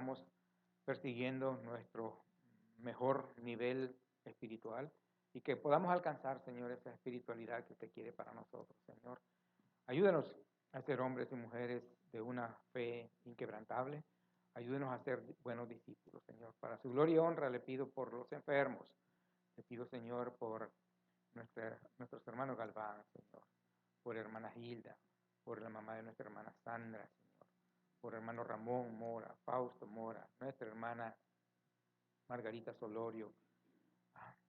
sigamos persiguiendo nuestro mejor nivel espiritual y que podamos alcanzar, Señor, esa espiritualidad que usted quiere para nosotros, Señor. Ayúdenos a ser hombres y mujeres de una fe inquebrantable. Ayúdenos a ser buenos discípulos, Señor. Para su gloria y honra le pido por los enfermos. Le pido, Señor, por nuestros hermanos Galván, Señor. Por hermana Hilda, por la mamá de nuestra hermana Sandra, Señor. Por hermano Ramón Mora, Fausto Mora, nuestra hermana Margarita Solorio,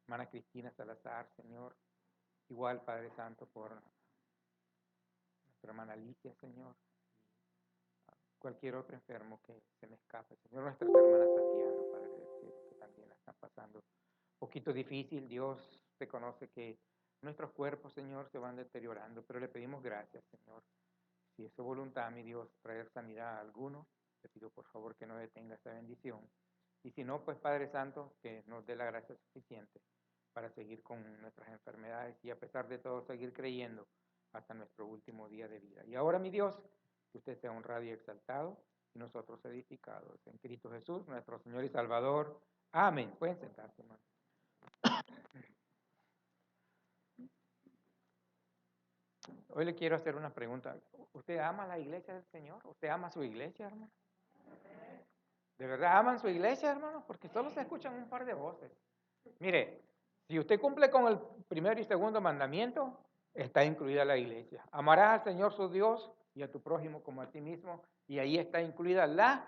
hermana Cristina Salazar, Señor. Igual, Padre Santo, por nuestra hermana Alicia, Señor. Cualquier otro enfermo que se me escape, Señor. Nuestras hermanas Sandiano, Padre del Cielo, que también la están pasando un poquito difícil. Dios te conoce que nuestros cuerpos, Señor, se van deteriorando, pero le pedimos gracias, Señor. Si es su voluntad, mi Dios, traer sanidad a alguno, te pido por favor que no detenga esta bendición. Y si no, pues Padre Santo, que nos dé la gracia suficiente para seguir con nuestras enfermedades y a pesar de todo seguir creyendo hasta nuestro último día de vida. Y ahora, mi Dios, que usted sea honrado y exaltado y nosotros edificados en Cristo Jesús, nuestro Señor y Salvador. Amén. Pueden sentarse, hermano. Hoy le quiero hacer una pregunta. ¿Usted ama la iglesia del Señor? ¿Usted ama su iglesia, hermano? ¿De verdad aman su iglesia, hermano? Porque solo se escuchan un par de voces. Mire, si usted cumple con el primero y segundo mandamiento, está incluida la iglesia. Amarás al Señor su Dios y a tu prójimo como a ti mismo, y ahí está incluida la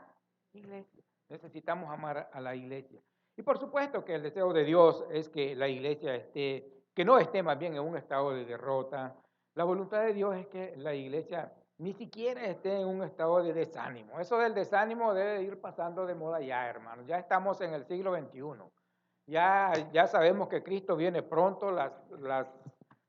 iglesia. Necesitamos amar a la iglesia. Y por supuesto que el deseo de Dios es que la iglesia que no esté más bien en un estado de derrota. La voluntad de Dios es que la iglesia ni siquiera esté en un estado de desánimo. Eso del desánimo debe ir pasando de moda ya, hermano. Ya estamos en el siglo XXI. Ya sabemos que Cristo viene pronto, las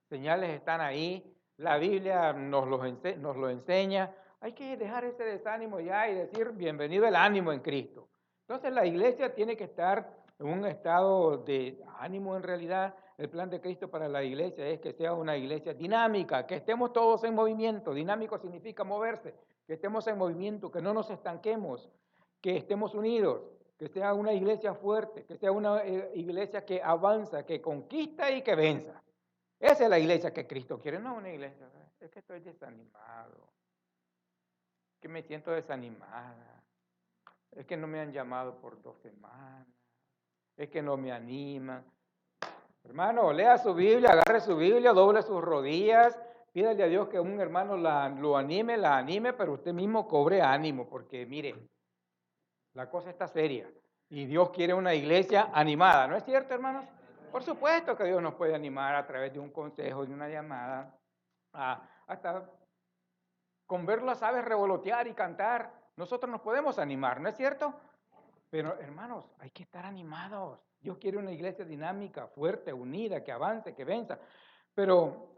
señales están ahí, la Biblia nos lo enseña. Hay que dejar ese desánimo ya y decir bienvenido el ánimo en Cristo. Entonces la iglesia tiene que estar en un estado de ánimo en realidad. El plan de Cristo para la iglesia es que sea una iglesia dinámica, que estemos todos en movimiento. Dinámico significa moverse, que estemos en movimiento, que no nos estanquemos, que estemos unidos, que sea una iglesia fuerte, que sea una iglesia que avanza, que conquista y que venza. Esa es la iglesia que Cristo quiere, no una iglesia. Es que estoy desanimado, que me siento desanimada, es que no me han llamado por 2 semanas, es que no me animan. Hermano, lea su Biblia, agarre su Biblia, doble sus rodillas, pídale a Dios que un hermano lo anime, la anime, pero usted mismo cobre ánimo, porque mire, la cosa está seria y Dios quiere una iglesia animada, ¿no es cierto, hermanos? Por supuesto que Dios nos puede animar a través de un consejo, de una llamada, hasta con verlo a aves revolotear y cantar, nosotros nos podemos animar, ¿no es cierto? Pero hermanos, hay que estar animados. Dios quiere una iglesia dinámica, fuerte, unida, que avance, que venza. Pero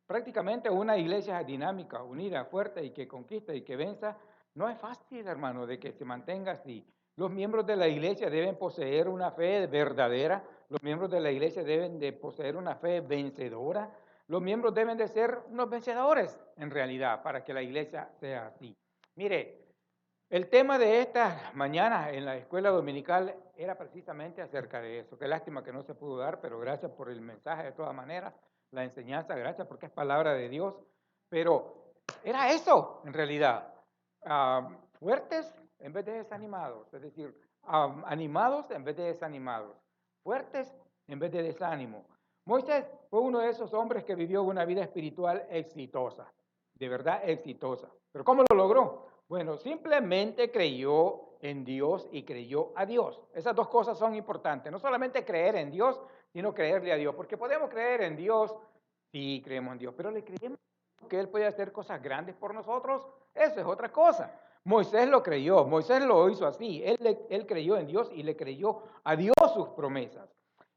prácticamente una iglesia dinámica, unida, fuerte y que conquista y que venza, no es fácil, hermano, de que se mantenga así. Los miembros de la iglesia deben poseer una fe verdadera, los miembros de la iglesia deben de poseer una fe vencedora, los miembros deben de ser unos vencedores en realidad para que la iglesia sea así. Mire, el tema de esta mañana en la escuela dominical era precisamente acerca de eso. Qué lástima que no se pudo dar, pero gracias por el mensaje de todas maneras, la enseñanza, gracias porque es palabra de Dios. Pero era eso en realidad. Fuertes en vez de desanimados, es decir, animados en vez de desanimados, fuertes en vez de desánimo. Moisés fue uno de esos hombres que vivió una vida espiritual exitosa, de verdad exitosa. ¿Pero cómo lo logró? Bueno, simplemente creyó en Dios y creyó a Dios. Esas dos cosas son importantes. No solamente creer en Dios, sino creerle a Dios. Porque podemos creer en Dios, sí creemos en Dios, pero le creemos que Él puede hacer cosas grandes por nosotros. Eso es otra cosa. Moisés lo creyó, Moisés lo hizo así. Él creyó en Dios y le creyó a Dios sus promesas.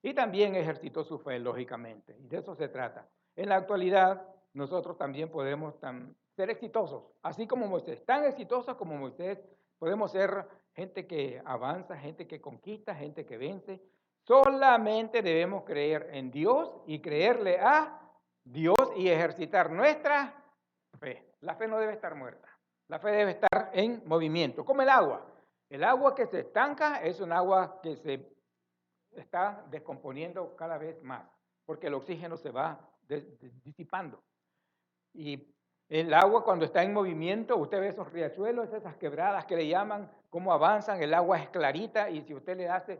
Y también ejercitó su fe, lógicamente. Y de eso se trata. En la actualidad, nosotros también podemos ser exitosos, así como Moisés, tan exitosos como Moisés, podemos ser gente que avanza, gente que conquista, gente que vence. Solamente debemos creer en Dios y creerle a Dios y ejercitar nuestra fe. La fe no debe estar muerta. La fe debe estar en movimiento, como el agua. El agua que se estanca es un agua que se está descomponiendo cada vez más, porque el oxígeno se va disipando. Y el agua cuando está en movimiento, usted ve esos riachuelos, esas quebradas que le llaman, cómo avanzan, el agua es clarita y si usted le hace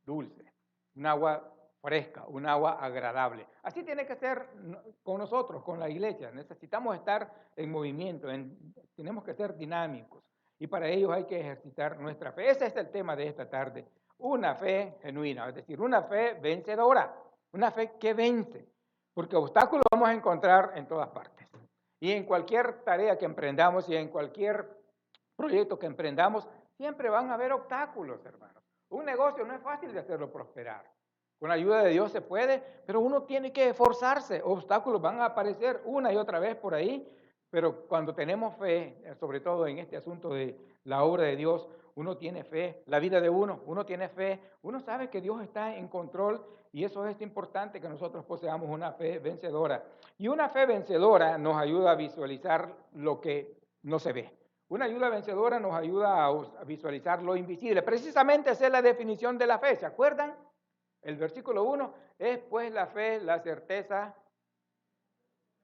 dulce, un agua fresca, un agua agradable. Así tiene que ser con nosotros, con la iglesia. Necesitamos estar en movimiento, tenemos que ser dinámicos y para ello hay que ejercitar nuestra fe. Ese es el tema de esta tarde. Una fe genuina, es decir, una fe vencedora, una fe que vence, porque obstáculos vamos a encontrar en todas partes. Y en cualquier tarea que emprendamos y en cualquier proyecto que emprendamos, siempre van a haber obstáculos, hermanos. Un negocio no es fácil de hacerlo prosperar. Con la ayuda de Dios se puede, pero uno tiene que esforzarse. Obstáculos van a aparecer una y otra vez por ahí, pero cuando tenemos fe, sobre todo en este asunto de la obra de Dios, uno tiene fe, la vida de uno tiene fe, uno sabe que Dios está en control y eso es importante que nosotros poseamos una fe vencedora. Y una fe vencedora nos ayuda a visualizar lo que no se ve. Una ayuda vencedora nos ayuda a visualizar lo invisible. Precisamente esa es la definición de la fe, ¿se acuerdan? El versículo 1 es pues la fe, la certeza,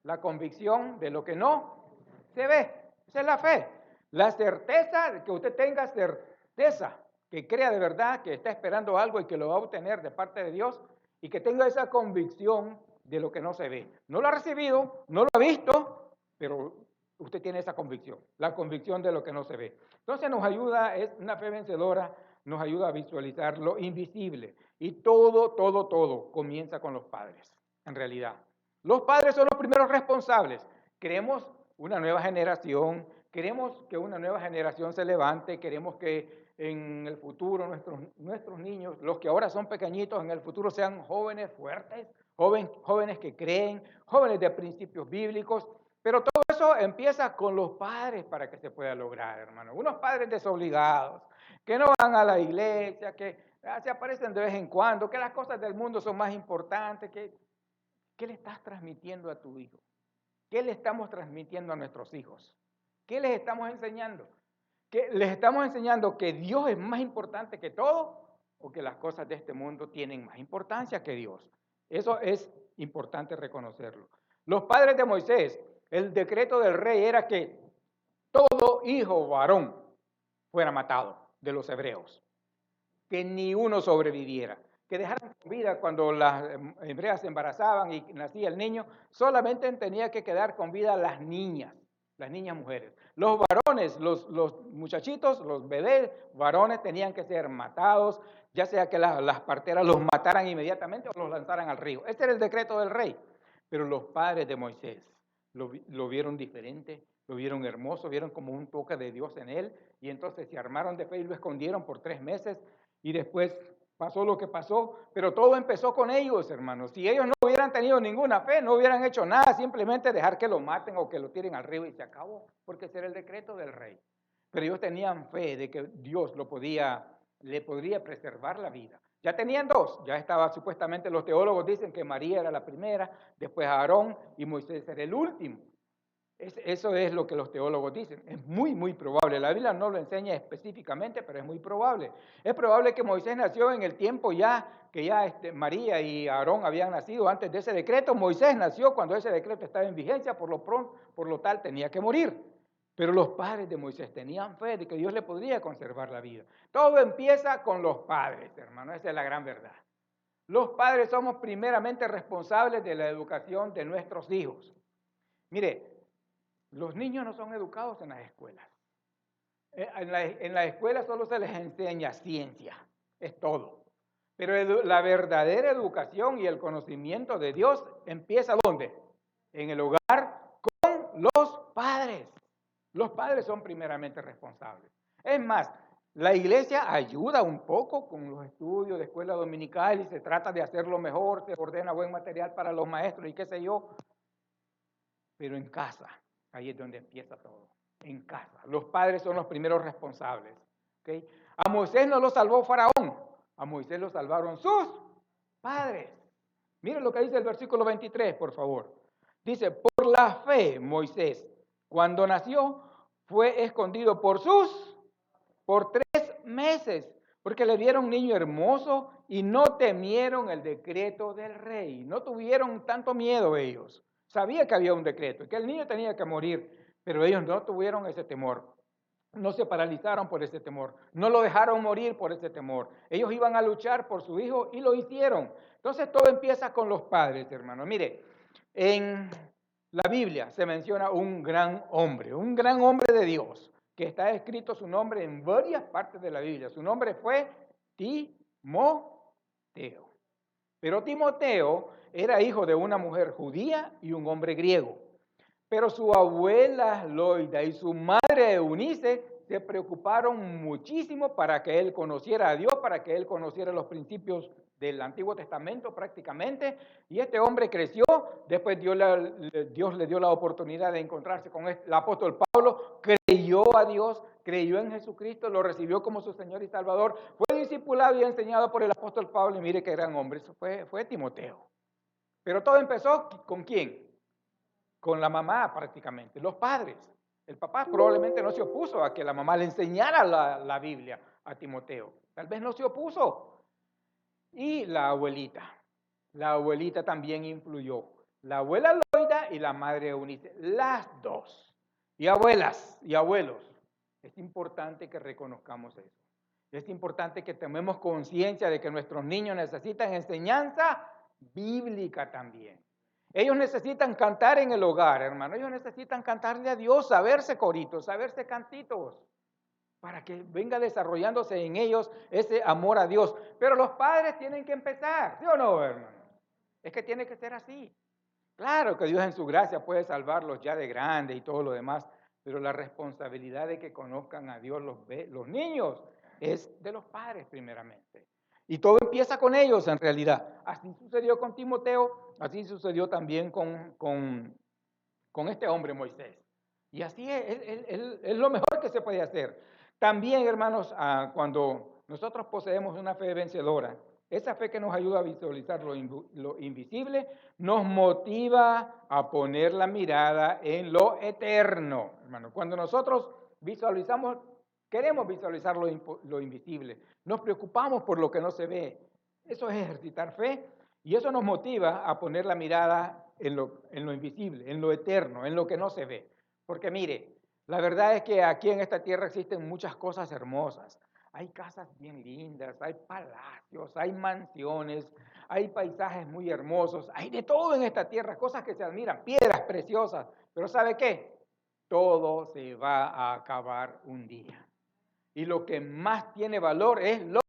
la convicción de lo que no se ve. Esa es la fe. La certeza de que usted tenga certeza, que crea de verdad, que está esperando algo y que lo va a obtener de parte de Dios y que tenga esa convicción de lo que no se ve. No lo ha recibido, no lo ha visto, pero usted tiene esa convicción, la convicción de lo que no se ve. Entonces nos ayuda, es una fe vencedora, nos ayuda a visualizar lo invisible. Y todo comienza con los padres, en realidad. Los padres son los primeros responsables. Queremos una nueva generación, queremos que una nueva generación se levante, queremos que en el futuro nuestros niños, los que ahora son pequeñitos, en el futuro sean jóvenes fuertes, jóvenes que creen, jóvenes de principios bíblicos, pero todo eso empieza con los padres para que se pueda lograr, hermano. Unos padres desobligados, que no van a la iglesia, que se aparecen de vez en cuando, que las cosas del mundo son más importantes. ¿Qué le estás transmitiendo a tu hijo? ¿Qué le estamos transmitiendo a nuestros hijos? ¿Qué les estamos enseñando? ¿Que les estamos enseñando que Dios es más importante que todo o que las cosas de este mundo tienen más importancia que Dios? Eso es importante reconocerlo. Los padres de Moisés, el decreto del rey era que todo hijo varón fuera matado de los hebreos, que ni uno sobreviviera, que dejaran con vida cuando las hebreas se embarazaban y nacía el niño, solamente tenía que quedar con vida las niñas mujeres. Los varones, los muchachitos, los bebés varones tenían que ser matados, ya sea que las parteras los mataran inmediatamente o los lanzaran al río. Este era el decreto del rey. Pero los padres de Moisés lo vieron diferente, lo vieron hermoso, vieron como un toque de Dios en él, y entonces se armaron de fe y lo escondieron por 3 meses, y después pasó lo que pasó, pero todo empezó con ellos, hermanos. Si ellos no hubieran tenido ninguna fe, no hubieran hecho nada, simplemente dejar que lo maten o que lo tiren al río y se acabó, porque ese era el decreto del rey. Pero ellos tenían fe de que Dios le podría preservar la vida. Ya tenían 2, ya estaba supuestamente, los teólogos dicen que María era la primera, después Aarón y Moisés era el último. Eso es lo que los teólogos dicen. Es muy probable. La Biblia no lo enseña específicamente, pero es muy probable. Es probable que Moisés nació en el tiempo que María y Aarón habían nacido antes de ese decreto. Moisés nació cuando ese decreto estaba en vigencia, por lo tal tenía que morir. Pero los padres de Moisés tenían fe de que Dios le podría conservar la vida. Todo empieza con los padres, hermano. Esa es la gran verdad. Los padres somos primeramente responsables de la educación de nuestros hijos. Mire, los niños no son educados en las escuelas. En la escuela solo se les enseña ciencia, es todo. Pero la verdadera educación y el conocimiento de Dios empieza ¿dónde? En el hogar con los padres. Los padres son primeramente responsables. Es más, la iglesia ayuda un poco con los estudios de escuela dominical y se trata de hacerlo mejor, se ordena buen material para los maestros y qué sé yo. Pero en casa, ahí es donde empieza todo. En casa. Los padres son los primeros responsables. ¿Okay? A Moisés no lo salvó Faraón. A Moisés lo salvaron sus padres. Miren lo que dice el versículo 23, por favor. Dice, por la fe Moisés, cuando nació, fue escondido por 3 meses, porque le vieron un niño hermoso y no temieron el decreto del rey. No tuvieron tanto miedo ellos. Sabía que había un decreto y que el niño tenía que morir, pero ellos no tuvieron ese temor. No se paralizaron por ese temor, no lo dejaron morir por ese temor. Ellos iban a luchar por su hijo y lo hicieron. Entonces todo empieza con los padres, hermano. Mire, en la Biblia se menciona un gran hombre de Dios, que está escrito su nombre en varias partes de la Biblia. Su nombre fue Timoteo. Pero Timoteo era hijo de una mujer judía y un hombre griego. Pero su abuela Loida y su madre Eunice se preocuparon muchísimo para que él conociera a Dios, para que él conociera los principios del Antiguo Testamento prácticamente. Y este hombre creció, después Dios le dio la oportunidad de encontrarse con el apóstol Pablo, creyó a Dios, creyó en Jesucristo, lo recibió como su Señor y Salvador, fue discipulado y enseñado por el apóstol Pablo, y mire qué gran hombre, eso fue Timoteo. Pero todo empezó ¿con quién? Con la mamá prácticamente, los padres. El papá probablemente no se opuso a que la mamá le enseñara la Biblia a Timoteo. Tal vez no se opuso. Y la abuelita también influyó. La abuela Loida y la madre Eunice, las dos. Y abuelas y abuelos, es importante que reconozcamos eso. Es importante que tomemos conciencia de que nuestros niños necesitan enseñanza bíblica también. Ellos necesitan cantar en el hogar, hermano. Ellos necesitan cantarle a Dios, saberse coritos, saberse cantitos, para que venga desarrollándose en ellos ese amor a Dios. Pero los padres tienen que empezar, ¿sí o no, hermano? Es que tiene que ser así. Claro que Dios en su gracia puede salvarlos ya de grande y todo lo demás, pero la responsabilidad de que conozcan a Dios los niños es de los padres primeramente. Y todo empieza con ellos en realidad. Así sucedió con Timoteo, así sucedió también con este hombre Moisés. Y así es lo mejor que se puede hacer. También, hermanos, cuando nosotros poseemos una fe vencedora, esa fe que nos ayuda a visualizar lo invisible, nos motiva a poner la mirada en lo eterno, hermano. Cuando nosotros visualizamos, queremos visualizar lo invisible, nos preocupamos por lo que no se ve. Eso es ejercitar fe y eso nos motiva a poner la mirada en lo invisible, en lo eterno, en lo que no se ve. Porque mire, la verdad es que aquí en esta tierra existen muchas cosas hermosas. Hay casas bien lindas, hay palacios, hay mansiones, hay paisajes muy hermosos, hay de todo en esta tierra, cosas que se admiran, piedras preciosas. Pero ¿sabe qué? Todo se va a acabar un día. Y lo que más tiene valor es lo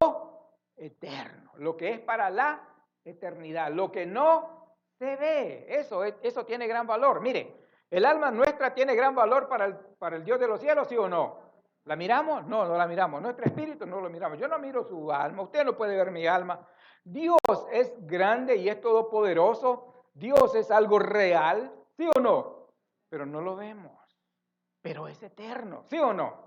eterno, lo que es para la eternidad, lo que no se ve, eso tiene gran valor. Mire, el alma nuestra tiene gran valor para el Dios de los cielos, ¿sí o no? ¿La miramos? No, no la miramos. Nuestro espíritu no lo miramos. Yo no miro su alma, usted no puede ver mi alma. Dios es grande y es todopoderoso. Dios es algo real, ¿sí o no? Pero no lo vemos. Pero es eterno, ¿sí o no?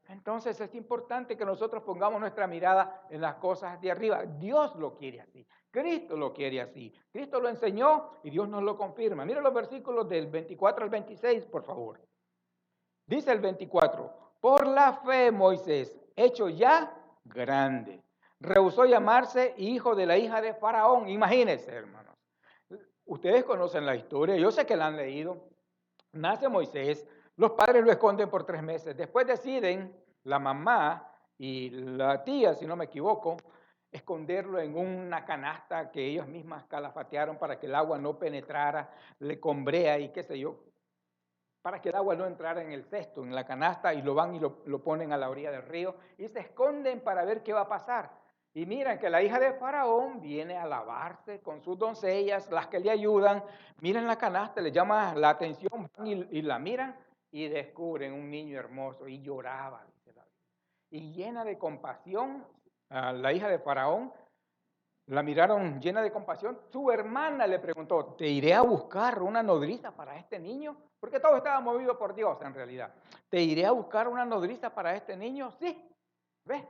Entonces es importante que nosotros pongamos nuestra mirada en las cosas de arriba. Dios lo quiere así. Cristo lo quiere así. Cristo lo enseñó y Dios nos lo confirma. Mira los versículos del 24 al 26, por favor. Dice el 24, por la fe Moisés, hecho ya grande, rehusó llamarse hijo de la hija de Faraón. Imagínense, hermanos. Ustedes conocen la historia, yo sé que la han leído. Nace Moisés, los padres lo esconden por 3 meses. Después deciden la mamá y la tía, si no me equivoco, esconderlo en una canasta que ellos mismas calafatearon para que el agua no penetrara, le con brea y qué sé yo, para que el agua no entrara en el cesto, en la canasta, y lo van y lo ponen a la orilla del río y se esconden para ver qué va a pasar. Y miran que la hija de Faraón viene a lavarse con sus doncellas, las que le ayudan, miran la canasta, le llama la atención y la miran y descubren un niño hermoso y lloraba, dice la Biblia. Y llena de compasión, la hija de Faraón, la miraron llena de compasión. Su hermana le preguntó, ¿te iré a buscar una nodriza para este niño? Porque todo estaba movido por Dios en realidad. ¿Te iré a buscar una nodriza para este niño? Sí, ve.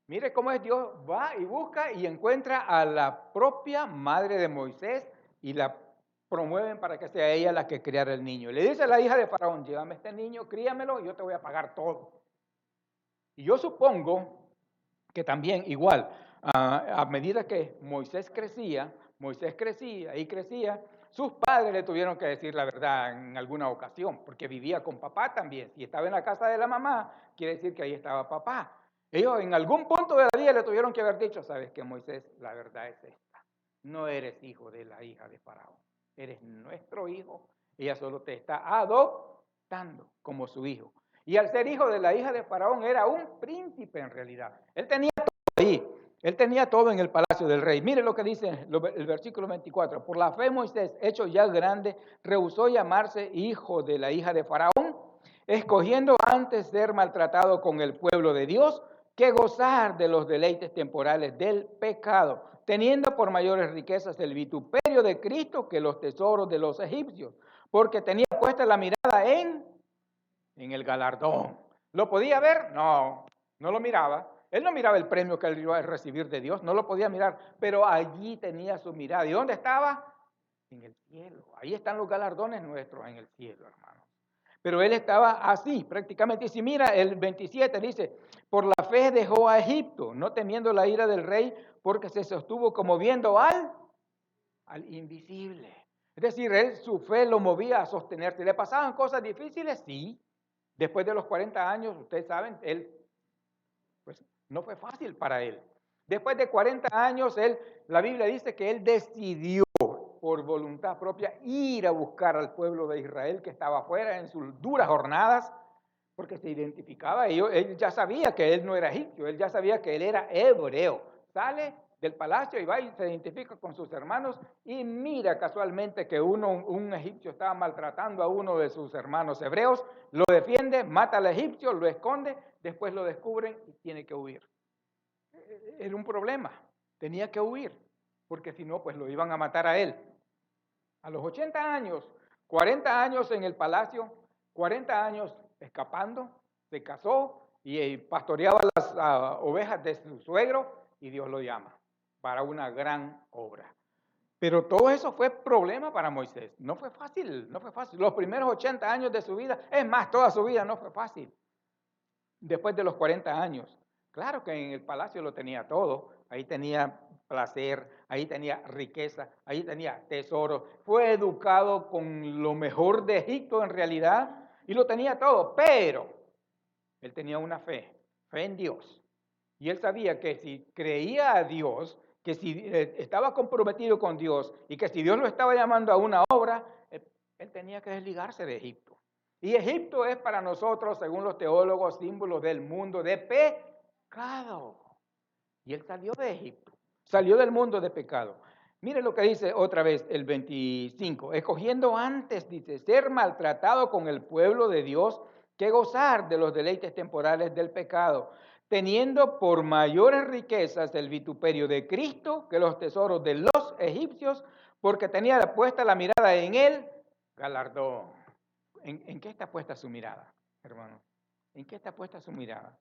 Mire cómo es Dios, va y busca y encuentra a la propia madre de Moisés y la promueven para que sea ella la que criara el niño. Le dice a la hija de Faraón, llévame este niño, críamelo y yo te voy a pagar todo. Y yo supongo que también igual, a medida que Moisés crecía y crecía, sus padres le tuvieron que decir la verdad en alguna ocasión, porque vivía con papá también. Si estaba en la casa de la mamá, quiere decir que ahí estaba papá. Ellos en algún punto de la vida le tuvieron que haber dicho, sabes que Moisés, la verdad es esta, no eres hijo de la hija de Faraón, eres nuestro hijo, ella solo te está adoptando como su hijo. Y al ser hijo de la hija de Faraón era un príncipe en realidad. Él tenía todo ahí. Él tenía todo en el palacio del rey. Mire lo que dice el versículo 24. Por la fe Moisés, hecho ya grande, rehusó llamarse hijo de la hija de Faraón, escogiendo antes ser maltratado con el pueblo de Dios que gozar de los deleites temporales del pecado, teniendo por mayores riquezas el vituperio de Cristo que los tesoros de los egipcios, porque tenía puesta la mirada en el galardón. ¿Lo podía ver? No, no lo miraba. Él no miraba el premio que él iba a recibir de Dios, no lo podía mirar, pero allí tenía su mirada. ¿Y dónde estaba? En el cielo. Ahí están los galardones nuestros en el cielo, hermano. Pero él estaba así, prácticamente. Y si mira, el 27 dice, por la fe dejó a Egipto, no temiendo la ira del rey, porque se sostuvo como viendo al invisible. Es decir, él, su fe lo movía a sostenerse. ¿Le pasaban cosas difíciles? Sí. Después de los 40 años, ustedes saben, él, pues no fue fácil para él. Después de 40 años, la Biblia dice que él decidió por voluntad propia ir a buscar al pueblo de Israel que estaba afuera en sus duras jornadas, porque se identificaba, él ya sabía que él no era egipcio, él ya sabía que él era hebreo. Sale del palacio y va y se identifica con sus hermanos y mira casualmente que un egipcio estaba maltratando a uno de sus hermanos hebreos, lo defiende, mata al egipcio, lo esconde, después lo descubren y tiene que huir. Era un problema, tenía que huir, porque si no, pues lo iban a matar a él. A los 80 años, 40 años en el palacio, 40 años escapando, se casó y pastoreaba las ovejas de su suegro y Dios lo llama para una gran obra. Pero todo eso fue problema para Moisés. No fue fácil, no fue fácil. Los primeros 80 años de su vida, es más, toda su vida no fue fácil. Después de los 40 años, claro que en el palacio lo tenía todo. Ahí tenía placer, ahí tenía riqueza, ahí tenía tesoro. Fue educado con lo mejor de Egipto en realidad y lo tenía todo. Pero él tenía una fe en Dios. Y él sabía que si creía a Dios, que si estaba comprometido con Dios y que si Dios lo estaba llamando a una obra, él tenía que desligarse de Egipto. Y Egipto es para nosotros, según los teólogos, símbolo del mundo de pecado. Y él salió de Egipto, salió del mundo de pecado. Mire lo que dice otra vez el 25, escogiendo antes, dice, ser maltratado con el pueblo de Dios que gozar de los deleites temporales del pecado, teniendo por mayores riquezas el vituperio de Cristo que los tesoros de los egipcios, porque tenía puesta la mirada en él, galardón. ¿En qué está puesta su mirada, hermano? ¿En qué está puesta su mirada?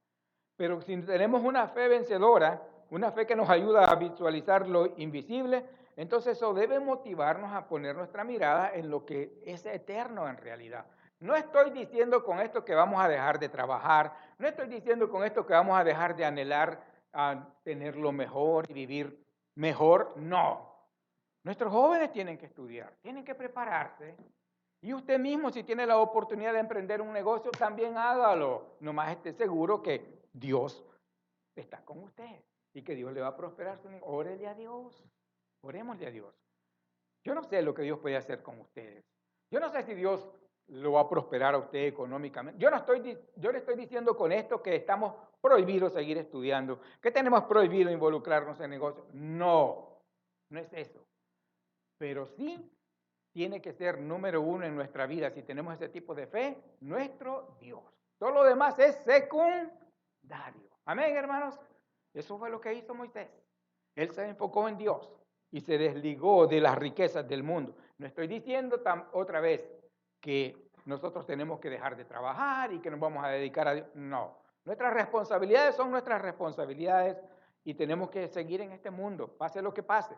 Pero si tenemos una fe vencedora, una fe que nos ayuda a visualizar lo invisible, entonces eso debe motivarnos a poner nuestra mirada en lo que es eterno en realidad. No estoy diciendo con esto que vamos a dejar de trabajar, no estoy diciendo con esto que vamos a dejar de anhelar a tener lo mejor y vivir mejor, no. Nuestros jóvenes tienen que estudiar, tienen que prepararse. Y usted mismo, si tiene la oportunidad de emprender un negocio, también hágalo. Nomás esté seguro que Dios está con usted y que Dios le va a prosperar su negocio. Órele a Dios, orémosle a Dios. Yo no sé lo que Dios puede hacer con ustedes. Yo no sé si Dios lo va a prosperar a usted económicamente. Yo le estoy diciendo con esto que estamos prohibidos seguir estudiando, que tenemos prohibido involucrarnos en negocios. No, no es eso. Pero sí tiene que ser número uno en nuestra vida, si tenemos ese tipo de fe, nuestro Dios. Todo lo demás es secundario. Amén, hermanos. Eso fue lo que hizo Moisés. Él se enfocó en Dios y se desligó de las riquezas del mundo. No estoy diciendo otra vez que nosotros tenemos que dejar de trabajar y que nos vamos a dedicar a Dios. No. Nuestras responsabilidades son nuestras responsabilidades y tenemos que seguir en este mundo, pase lo que pase.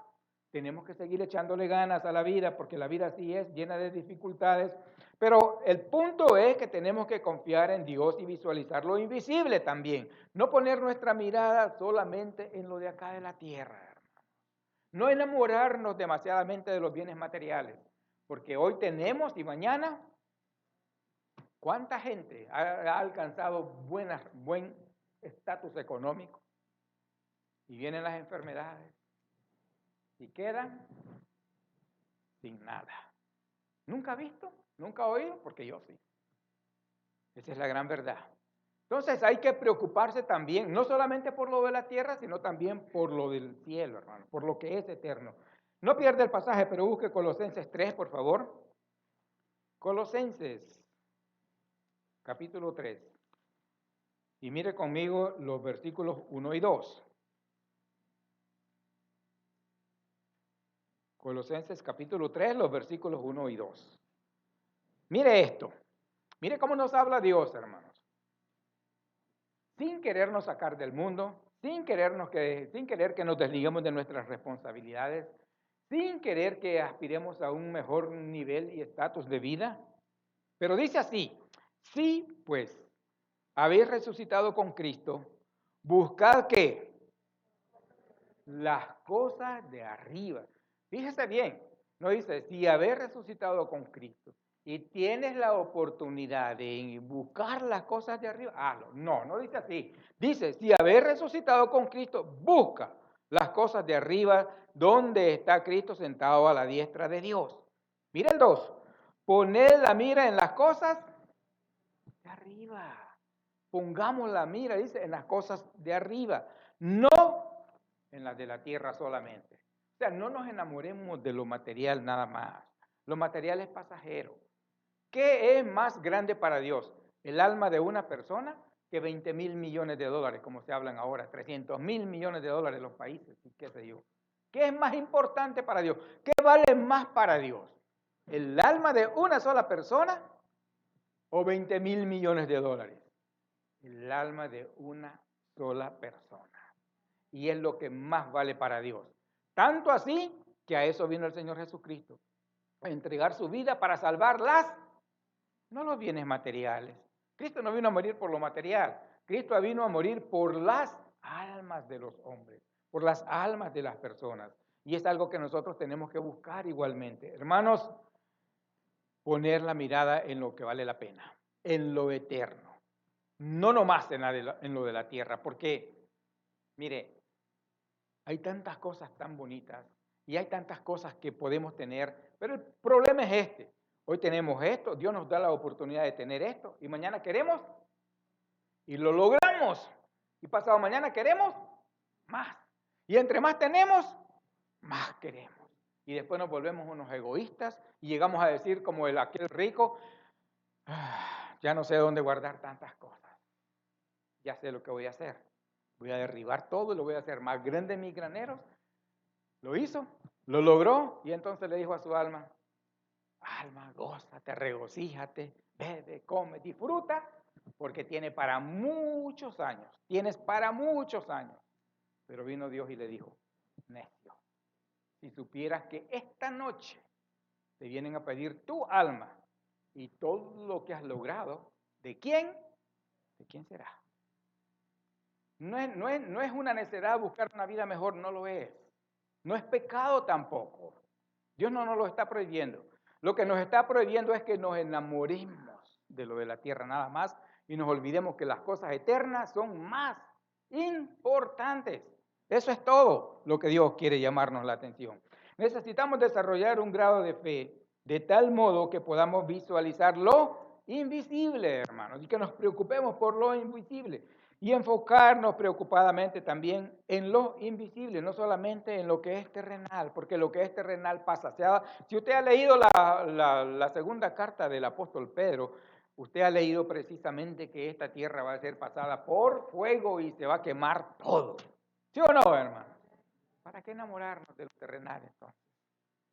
Tenemos que seguir echándole ganas a la vida porque la vida así es, llena de dificultades. Pero el punto es que tenemos que confiar en Dios y visualizar lo invisible también. No poner nuestra mirada solamente en lo de acá de la tierra, hermano. No enamorarnos demasiadamente de los bienes materiales. Porque hoy tenemos y mañana, ¿cuánta gente ha alcanzado buen estatus económico? Y vienen las enfermedades y quedan sin nada. ¿Nunca ha visto? ¿Nunca ha oído? Porque yo sí. Esa es la gran verdad. Entonces hay que preocuparse también, no solamente por lo de la tierra, sino también por lo del cielo, hermano, por lo que es eterno. No pierda el pasaje, pero busque Colosenses 3, por favor. Colosenses, capítulo 3. Y mire conmigo los versículos 1 y 2. Colosenses capítulo 3, los versículos 1 y 2. Mire esto. Mire cómo nos habla Dios, hermanos. Sin querernos sacar del mundo, sin querer que nos desliguemos de nuestras responsabilidades, sin querer que aspiremos a un mejor nivel y estatus de vida. Pero dice así, sí, pues, habéis resucitado con Cristo, buscad ¿qué? Las cosas de arriba. Fíjese bien, no dice, si habéis resucitado con Cristo y tienes la oportunidad de buscar las cosas de arriba, hazlo. No, no dice así. Dice, si habéis resucitado con Cristo, busca las cosas de arriba, donde está Cristo sentado a la diestra de Dios. Mira el 2. Poned la mira en las cosas de arriba. Pongamos la mira, dice, en las cosas de arriba. No en las de la tierra solamente. O sea, no nos enamoremos de lo material nada más. Lo material es pasajero. ¿Qué es más grande para Dios? ¿El alma de una persona que 20,000 millones de dólares, como se hablan ahora, 300,000 millones de dólares en los países, y qué sé yo? ¿Qué es más importante para Dios? ¿Qué vale más para Dios? ¿El alma de una sola persona o 20,000 millones de dólares? El alma de una sola persona. Y es lo que más vale para Dios. Tanto así que a eso vino el Señor Jesucristo, a entregar su vida para salvarlas, no los bienes materiales. Cristo no vino a morir por lo material, Cristo vino a morir por las almas de los hombres, por las almas de las personas. Y es algo que nosotros tenemos que buscar igualmente. Hermanos, poner la mirada en lo que vale la pena, en lo eterno, no nomás en lo de la tierra, porque, mire, hay tantas cosas tan bonitas y hay tantas cosas que podemos tener, pero el problema es este. Hoy tenemos esto, Dios nos da la oportunidad de tener esto y mañana queremos y lo logramos. Y pasado mañana queremos más. Y entre más tenemos, más queremos. Y después nos volvemos unos egoístas y llegamos a decir como aquel rico, ya no sé dónde guardar tantas cosas. Ya sé lo que voy a hacer. Voy a derribar todo y lo voy a hacer más grande en mis graneros. Lo hizo, lo logró y entonces le dijo a su alma, alma, gózate, regocíjate, bebe, come, disfruta, porque tiene para muchos años, tienes para muchos años. Pero vino Dios y le dijo, necio, si supieras que esta noche te vienen a pedir tu alma y todo lo que has logrado, ¿de quién? ¿De quién será? No es una necedad buscar una vida mejor, no lo es. No es pecado tampoco. Dios no nos lo está prohibiendo. Lo que nos está prohibiendo es que nos enamoremos de lo de la tierra nada más y nos olvidemos que las cosas eternas son más importantes. Eso es todo lo que Dios quiere llamarnos la atención. Necesitamos desarrollar un grado de fe de tal modo que podamos visualizar lo invisible, hermanos, y que nos preocupemos por lo invisible. Y enfocarnos preocupadamente también en lo invisible, no solamente en lo que es terrenal, porque lo que es terrenal pasa. Si usted ha leído la segunda carta del apóstol Pedro, usted ha leído precisamente que esta tierra va a ser pasada por fuego y se va a quemar todo. ¿Sí o no, hermano? ¿Para qué enamorarnos de lo terrenal entonces?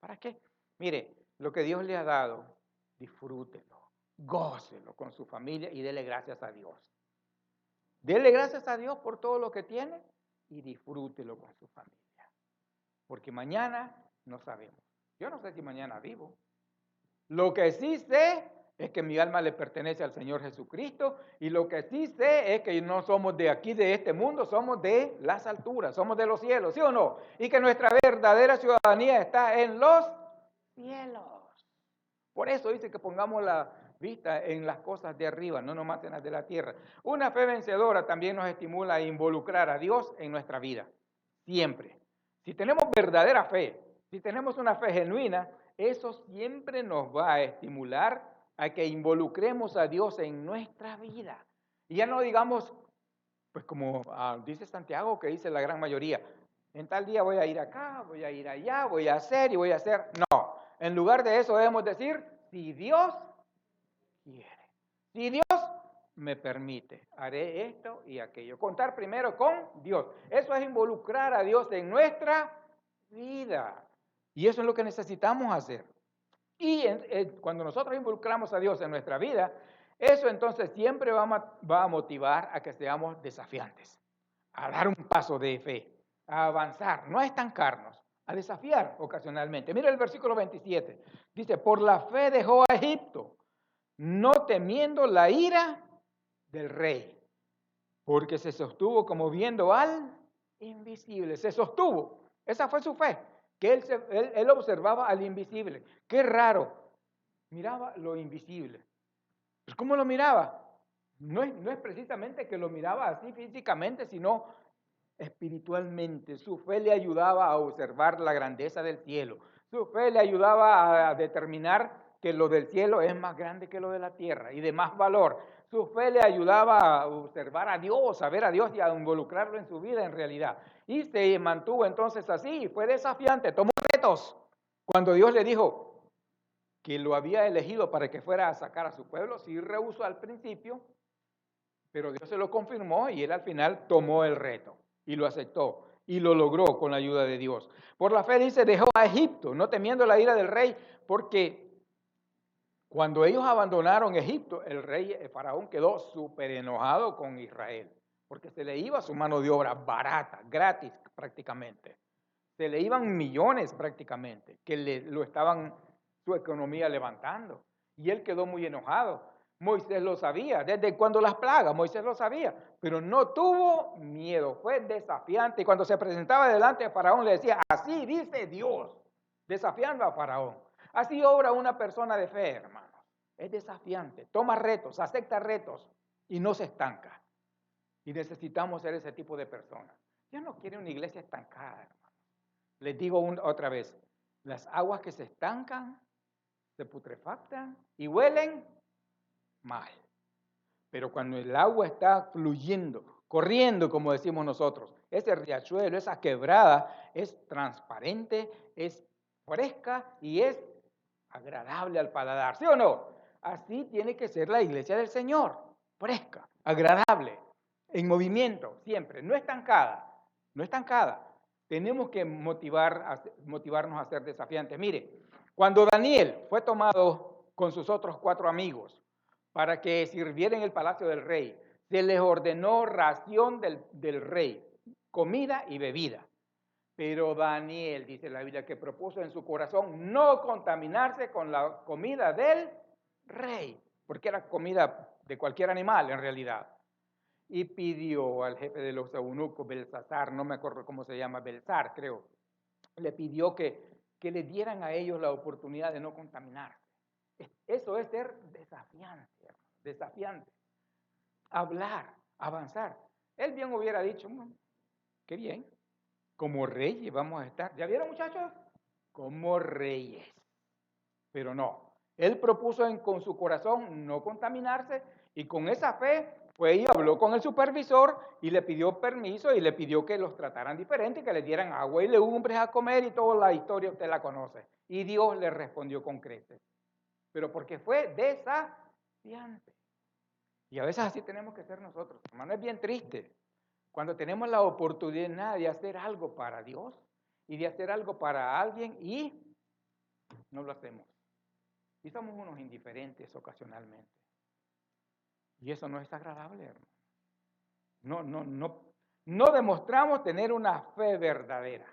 ¿Para qué? Mire, lo que Dios le ha dado, disfrútelo, gócelo con su familia y dele gracias a Dios. Dele gracias a Dios por todo lo que tiene y disfrútelo con su familia. Porque mañana No sabemos. Yo no sé si mañana vivo. Lo que sí sé es que mi alma le pertenece al Señor Jesucristo y lo que sí sé es que no somos de aquí, de este mundo, somos de las alturas, somos de los cielos, ¿sí o no? Y que nuestra verdadera ciudadanía está en los cielos. Por eso dice que pongamos la vista en las cosas de arriba, no nomás en las de la tierra. Una fe vencedora también nos estimula a involucrar a Dios en nuestra vida, siempre. Si tenemos verdadera fe, si tenemos una fe genuina, eso siempre nos va a estimular a que involucremos a Dios en nuestra vida. Y ya no digamos, pues como dice Santiago, que dice la gran mayoría, en tal día voy a ir acá, voy a ir allá, voy a hacer y voy a hacer. No, en lugar de eso debemos decir, si Dios quiere, si Dios me permite, haré esto y aquello. Contar primero con Dios. Eso es involucrar a Dios en nuestra vida. Y eso es lo que necesitamos hacer. Y cuando nosotros involucramos a Dios en nuestra vida, eso entonces siempre va a motivar a que seamos desafiantes, a dar un paso de fe, a avanzar, no a estancarnos, a desafiar ocasionalmente. Mira el versículo 27. Dice, por la fe dejó a Egipto, no temiendo la ira del rey, porque se sostuvo como viendo al invisible. Se sostuvo. Esa fue su fe, que él observaba al invisible. Qué raro. Miraba lo invisible. ¿Pero cómo lo miraba? No es precisamente que lo miraba así físicamente, sino espiritualmente. Su fe le ayudaba a observar la grandeza del cielo. Su fe le ayudaba a determinar que lo del cielo es más grande que lo de la tierra y de más valor. Su fe le ayudaba a observar a Dios, a ver a Dios y a involucrarlo en su vida en realidad. Y se mantuvo entonces así y fue desafiante, tomó retos. Cuando Dios le dijo que lo había elegido para que fuera a sacar a su pueblo, sí rehusó al principio, pero Dios se lo confirmó y él al final tomó el reto y lo aceptó y lo logró con la ayuda de Dios. Por la fe dice, dejó a Egipto, no temiendo la ira del rey, porque cuando ellos abandonaron Egipto, el rey el faraón quedó súper enojado con Israel, porque se le iba su mano de obra barata, gratis prácticamente. Se le iban millones prácticamente, que lo estaban su economía levantando. Y él quedó muy enojado. Moisés lo sabía, desde cuando las plagas, Moisés lo sabía, pero no tuvo miedo, fue desafiante. Y cuando se presentaba delante de Faraón le decía, así dice Dios, desafiando a Faraón. Así obra una persona de fe, hermanos. Es desafiante, toma retos, acepta retos y no se estanca. Y necesitamos ser ese tipo de personas. Dios no quiere una iglesia estancada, hermano. Les digo otra vez, las aguas que se estancan, se putrefactan y huelen mal. Pero cuando el agua está fluyendo, corriendo, como decimos nosotros, ese riachuelo, esa quebrada, es transparente, es fresca y es agradable al paladar, ¿sí o no? Así tiene que ser la iglesia del Señor, fresca, agradable, en movimiento siempre, no estancada, no estancada. Tenemos que motivarnos a ser desafiantes. Mire, cuando Daniel fue tomado con sus otros 4 amigos para que sirviera en el palacio del rey, se les ordenó ración del rey, comida y bebida. Pero Daniel, dice la Biblia, que propuso en su corazón no contaminarse con la comida del rey, porque era comida de cualquier animal en realidad. Y pidió al jefe de los eunucos, Belsasar, no me acuerdo cómo se llama, Belsar creo, le pidió que le dieran a ellos la oportunidad de no contaminarse. Eso es ser desafiante, desafiante. Hablar, avanzar. Él bien hubiera dicho, qué bien, como reyes vamos a estar. ¿Ya vieron, muchachos? Como reyes. Pero no. Él propuso con su corazón no contaminarse y con esa fe fue y habló con el supervisor y le pidió permiso y le pidió que los trataran diferente, que les dieran agua y legumbres a comer y toda la historia usted la conoce. Y Dios le respondió con creces. Pero porque fue desafiante. Y a veces así tenemos que ser nosotros. Hermano, es bien triste. Cuando tenemos la oportunidad de hacer algo para Dios y de hacer algo para alguien y no lo hacemos. Y somos unos indiferentes ocasionalmente. Y eso no es agradable, hermano. No demostramos tener una fe verdadera.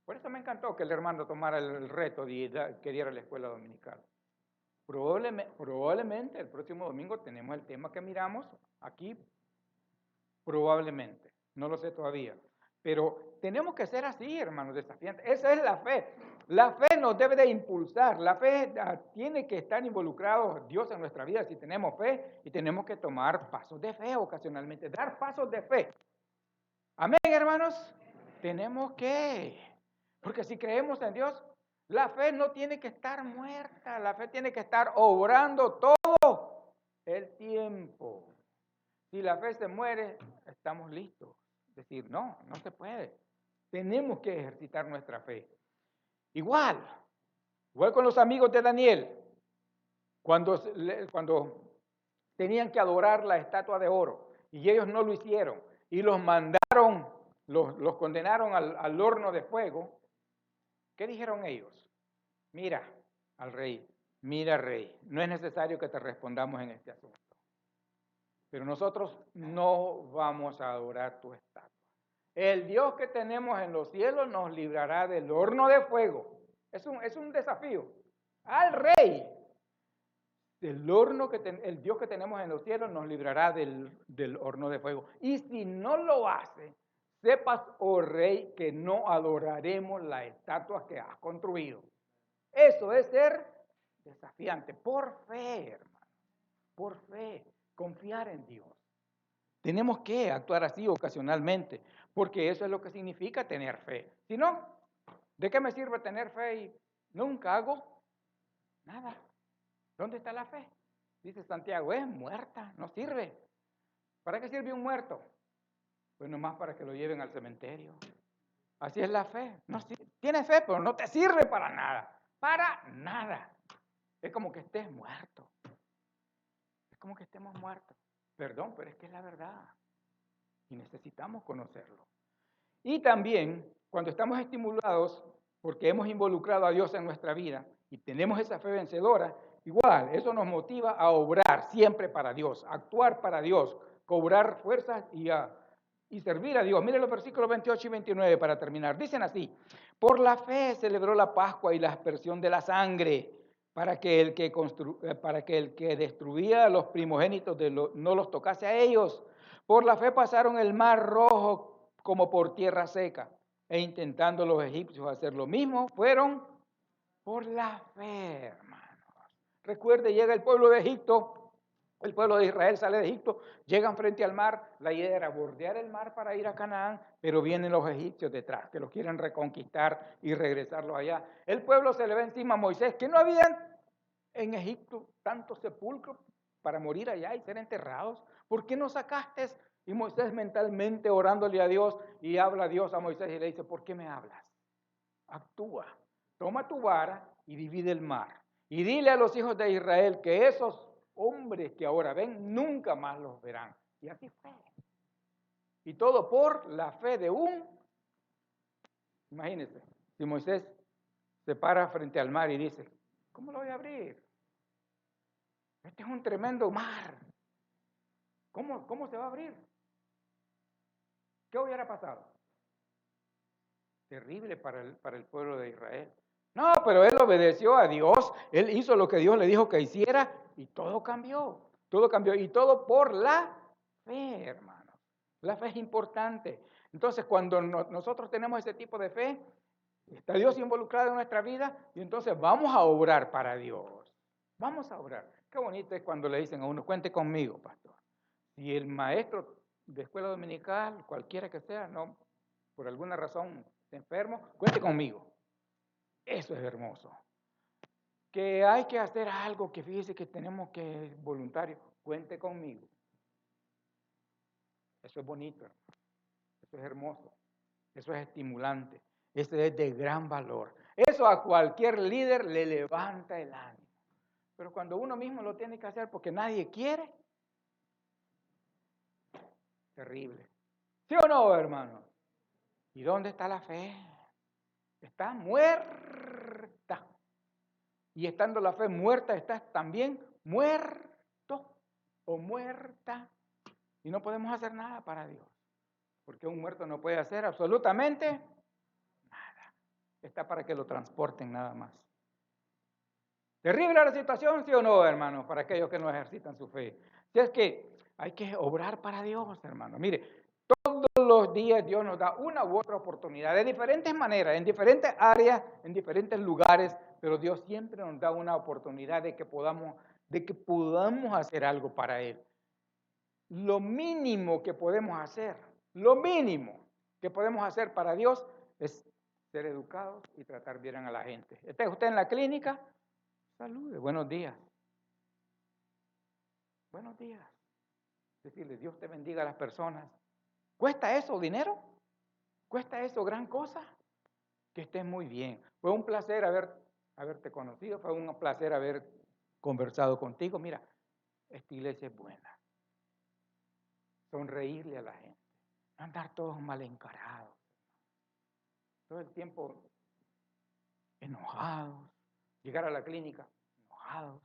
Por eso me encantó que el hermano tomara el reto de que diera la escuela dominical. Probablemente el próximo domingo tenemos el tema que miramos aquí, probablemente, no lo sé todavía. Pero tenemos que ser así, hermanos, desafiantes. Esa es la fe. La fe nos debe de impulsar. La fe tiene que estar involucrado Dios en nuestra vida si tenemos fe, y tenemos que tomar pasos de fe ocasionalmente, dar pasos de fe. Amén, hermanos. Tenemos que, porque si creemos en Dios, la fe no tiene que estar muerta, la fe tiene que estar obrando todo el tiempo. Si la fe se muere, estamos listos. Es decir, no, no se puede. Tenemos que ejercitar nuestra fe. Igual con los amigos de Daniel, cuando tenían que adorar la estatua de oro y ellos no lo hicieron y los mandaron, los condenaron al horno de fuego. ¿Qué dijeron ellos? Mira al rey, mira rey, no es necesario que te respondamos en este asunto, pero nosotros no vamos a adorar tu estatua. El Dios que tenemos en los cielos nos librará del horno de fuego. Es un desafío al rey. El Dios que tenemos en los cielos nos librará del horno de fuego. Y si no lo hace, sepas, oh rey, que no adoraremos la estatua que has construido. Eso es ser desafiante, por fe, hermano, por fe, confiar en Dios. Tenemos que actuar así ocasionalmente, porque eso es lo que significa tener fe. Si no, ¿de qué me sirve tener fe y nunca hago nada? ¿Dónde está la fe? Dice Santiago, es muerta, no sirve. ¿Para qué sirve un muerto? Pues nomás para que lo lleven al cementerio. Así es la fe. No, tienes fe, pero no te sirve para nada. Para nada. Es como que estés muerto. Es como que estemos muertos. Perdón, pero es que es la verdad. Y necesitamos conocerlo. Y también, cuando estamos estimulados, porque hemos involucrado a Dios en nuestra vida y tenemos esa fe vencedora, igual, eso nos motiva a obrar siempre para Dios, a actuar para Dios, cobrar fuerzas y servir a Dios. Miren los versículos 28 y 29 para terminar. Dicen así: por la fe celebró la Pascua y la aspersión de la sangre, para que el que destruía a los primogénitos no los tocase a ellos. Por la fe pasaron el mar rojo como por tierra seca, e intentando los egipcios hacer lo mismo, fueron por la fe, hermanos. Recuerde, llega el pueblo de Egipto, el pueblo de Israel sale de Egipto, llegan frente al mar, la idea era bordear el mar para ir a Canaán, pero vienen los egipcios detrás, que los quieren reconquistar y regresarlos allá. El pueblo se le ve encima a Moisés, que no habían en Egipto tantos sepulcros para morir allá y ser enterrados. ¿Por qué no sacaste? Y Moisés mentalmente orándole a Dios, y habla Dios a Moisés y le dice, ¿por qué me hablas? Actúa, toma tu vara y divide el mar. Y dile a los hijos de Israel que esos hombres que ahora ven, nunca más los verán. Y así fue. Y todo por la fe de imagínense, si Moisés se para frente al mar y dice, ¿cómo lo voy a abrir? Este es un tremendo mar. ¿Cómo se va a abrir? ¿Qué hubiera pasado? Terrible para el pueblo de Israel. No, pero él obedeció a Dios, él hizo lo que Dios le dijo que hiciera y todo cambió. Todo cambió y todo por la fe, hermanos. La fe es importante. Entonces, cuando nosotros tenemos ese tipo de fe, está Dios involucrado en nuestra vida y entonces vamos a obrar para Dios. Vamos a obrar. Qué bonito es cuando le dicen a uno, cuente conmigo, pastor. Si el maestro de escuela dominical, cualquiera que sea, no, por alguna razón está enfermo, cuente conmigo. Eso es hermoso. Que hay que hacer algo, que fíjese que tenemos que voluntario, cuente conmigo. Eso es bonito, eso es hermoso, eso es estimulante, eso es de gran valor. Eso a cualquier líder le levanta el ánimo. Pero cuando uno mismo lo tiene que hacer porque nadie quiere, terrible. ¿Sí o no, hermano? ¿Y dónde está la fe? Está muerta. Y estando la fe muerta, estás también muerto o muerta. Y no podemos hacer nada para Dios. Porque un muerto no puede hacer absolutamente nada. está para que lo transporten nada más. Terrible la situación, ¿sí o no, hermano? Para aquellos que no ejercitan su fe. Si es que hay que obrar para Dios, hermano. Mire, todos los días Dios nos da una u otra oportunidad, de diferentes maneras, en diferentes áreas, en diferentes lugares, pero Dios siempre nos da una oportunidad de que podamos hacer algo para Él. Lo mínimo que podemos hacer, lo mínimo que podemos hacer para Dios es ser educados y tratar bien a la gente. ¿Está usted en la clínica? Salude, buenos días. Buenos días. Decirle, Dios te bendiga a las personas. ¿Cuesta eso dinero? ¿Cuesta eso gran cosa? Que estés muy bien. Fue un placer haberte conocido, fue un placer haber conversado contigo. Mira, esta iglesia es buena. Sonreírle a la gente. No andar todos mal encarados. Todo el tiempo enojados. Llegar a la clínica enojados.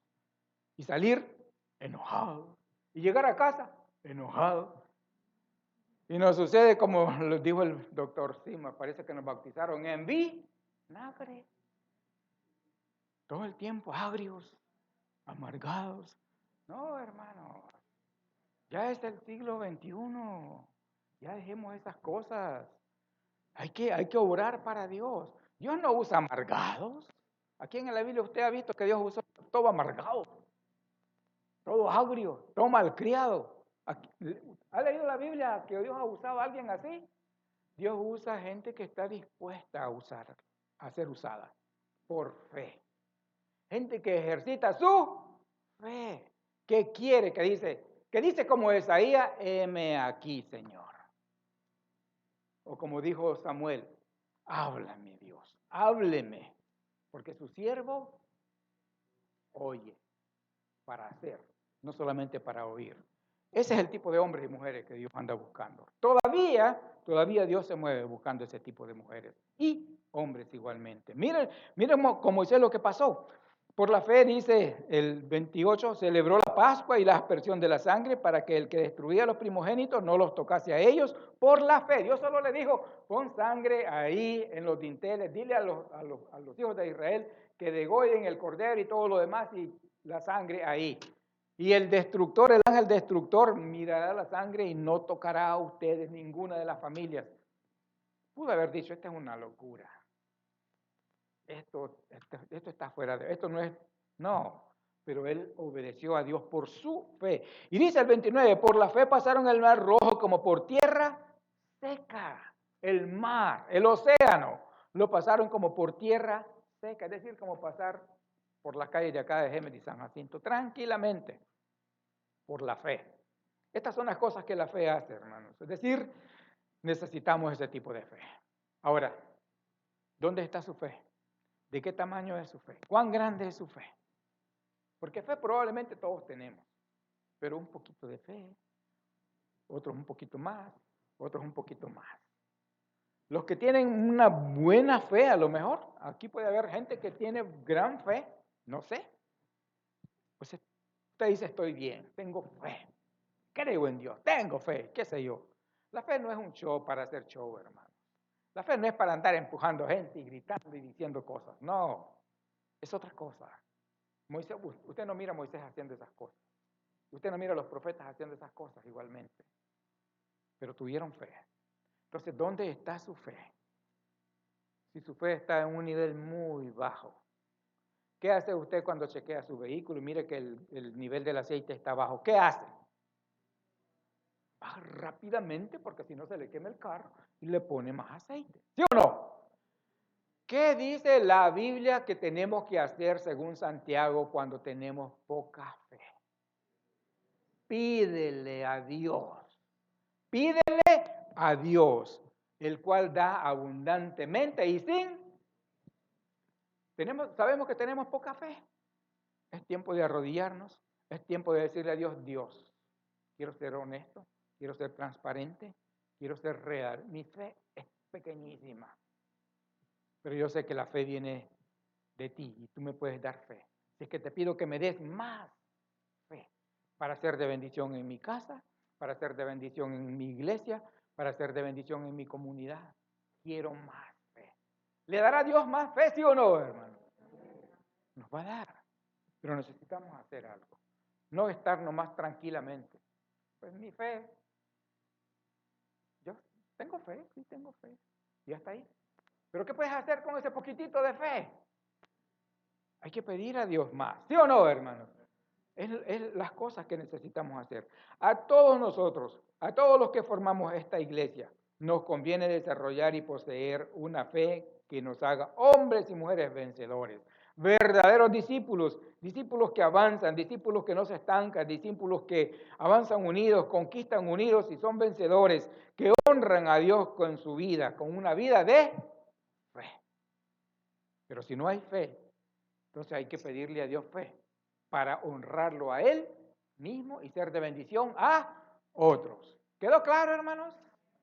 Y salir enojados. Y llegar a casa enojados. Y nos sucede como lo dijo el doctor Sima, parece que nos bautizaron en vinagre. Todo el tiempo agrios, amargados. No, hermano, ya es el siglo XXI. Ya dejemos esas cosas. Hay que obrar para Dios. Dios no usa amargados. Aquí en la Biblia usted ha visto que Dios usó todo amargado, todo agrio, todo malcriado. ¿Ha leído la Biblia que Dios ha usado a alguien así? Dios usa gente que está dispuesta a ser usada por fe. Gente que ejercita su fe, que quiere, que dice como Isaías, heme aquí, Señor. O como dijo Samuel, háblame Dios, hábleme, porque su siervo oye para hacer, no solamente para oír. Ese es el tipo de hombres y mujeres que Dios anda buscando. Todavía Dios se mueve buscando ese tipo de mujeres y hombres igualmente. Miren con Moisés lo que pasó. Por la fe, dice el 28, celebró la Pascua y la aspersión de la sangre para que el que destruía a los primogénitos no los tocase a ellos por la fe. Dios solo le dijo, pon sangre ahí en los dinteles, dile a los hijos de Israel que degollen el cordero y todo lo demás y la sangre ahí. Y el destructor, el ángel destructor, mirará la sangre y no tocará a ustedes ninguna de las familias. Pudo haber dicho, esta es una locura. Esto está fuera de, esto no es, no. Pero él obedeció a Dios por su fe. Y dice el 29, por la fe pasaron el mar rojo como por tierra seca. El mar, el océano, lo pasaron como por tierra seca. Es decir, como pasar por las calles de acá de Géminis y San Jacinto, tranquilamente. Por la fe. Estas son las cosas que la fe hace, hermanos. Es decir, necesitamos ese tipo de fe. Ahora, ¿dónde está su fe? ¿De qué tamaño es su fe? ¿Cuán grande es su fe? Porque fe probablemente todos tenemos, pero un poquito de fe, otros un poquito más, otros un poquito más. Los que tienen una buena fe, a lo mejor, aquí puede haber gente que tiene gran fe, no sé. Pues usted dice, estoy bien, tengo fe. Creo en Dios, tengo fe, qué sé yo. La fe no es un show para hacer show, hermano. La fe no es para andar empujando gente y gritando y diciendo cosas. No, es otra cosa. Moisés, usted no mira a Moisés haciendo esas cosas. Usted no mira a los profetas haciendo esas cosas igualmente. Pero tuvieron fe. Entonces, ¿dónde está su fe? Si su fe está en un nivel muy bajo. ¿Qué hace usted cuando chequea su vehículo y mire que el nivel del aceite está bajo? ¿Qué hace? Baja rápidamente porque si no se le quema el carro y le pone más aceite. ¿Sí o no? ¿Qué dice la Biblia que tenemos que hacer según Santiago cuando tenemos poca fe? Pídele a Dios. Pídele a Dios, el cual da abundantemente y sabemos que tenemos poca fe. Es tiempo de arrodillarnos, es tiempo de decirle a Dios, Dios, quiero ser honesto, quiero ser transparente, quiero ser real. Mi fe es pequeñísima, pero yo sé que la fe viene de ti y tú me puedes dar fe. Así que te pido que me des más fe para ser de bendición en mi casa, para ser de bendición en mi iglesia, para ser de bendición en mi comunidad. Quiero más fe. ¿Le dará Dios más fe, sí o no, hermano? Nos va a dar, pero necesitamos hacer algo. No estar nomás tranquilamente. Pues mi fe, yo tengo fe, sí tengo fe. Y hasta ahí. ¿Pero qué puedes hacer con ese poquitito de fe? Hay que pedir a Dios más, ¿sí o no, hermanos? Es las cosas que necesitamos hacer. A todos nosotros, a todos los que formamos esta iglesia, nos conviene desarrollar y poseer una fe que nos haga hombres y mujeres vencedores, verdaderos discípulos, discípulos que avanzan, discípulos que no se estancan, discípulos que avanzan unidos, conquistan unidos y son vencedores, que honran a Dios con su vida, con una vida de fe. Pero si no hay fe, entonces hay que pedirle a Dios fe para honrarlo a Él mismo y ser de bendición a otros. ¿Quedó claro, hermanos?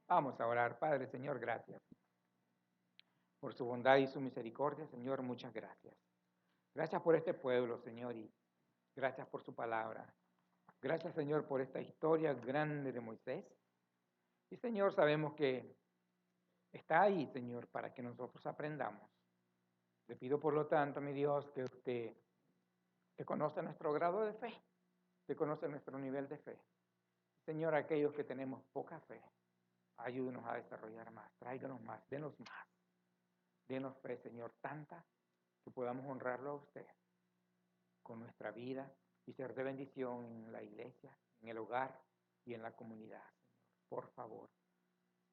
Vamos a orar. Padre, Señor, gracias por su bondad y su misericordia. Señor, muchas gracias. Gracias por este pueblo, Señor, y gracias por su palabra. Gracias, Señor, por esta historia grande de Moisés. Y, Señor, sabemos que está ahí, Señor, para que nosotros aprendamos. Le pido, por lo tanto, mi Dios, que usted conoce nuestro grado de fe, que conoce nuestro nivel de fe. Señor, aquellos que tenemos poca fe, ayúdenos a desarrollar más, tráiganos más, denos más. Denos fe, Señor, tanta que podamos honrarlo a usted con nuestra vida y ser de bendición en la iglesia, en el hogar y en la comunidad, Señor. Por favor,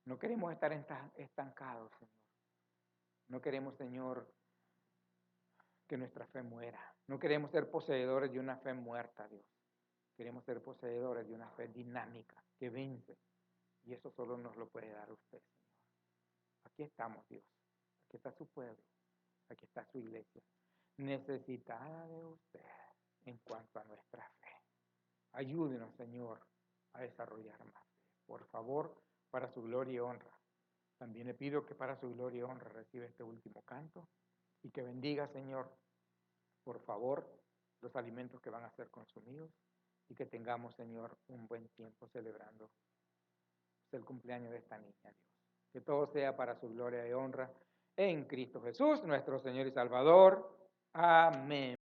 no queremos estar estancados, Señor. No queremos, Señor, que nuestra fe muera. No queremos ser poseedores de una fe muerta, Dios. Queremos ser poseedores de una fe dinámica, que vence. Y eso solo nos lo puede dar usted, Señor. Aquí estamos, Dios. Aquí está su pueblo. Aquí está su iglesia. Necesitada de usted en cuanto a nuestra fe. Ayúdenos, Señor, a desarrollar más fe. Por favor, para su gloria y honra. También le pido que para su gloria y honra reciba este último canto y que bendiga, Señor, por favor, los alimentos que van a ser consumidos y que tengamos, Señor, un buen tiempo celebrando el cumpleaños de esta niña, Dios. Que todo sea para su gloria y honra en Cristo Jesús, nuestro Señor y Salvador. Amén.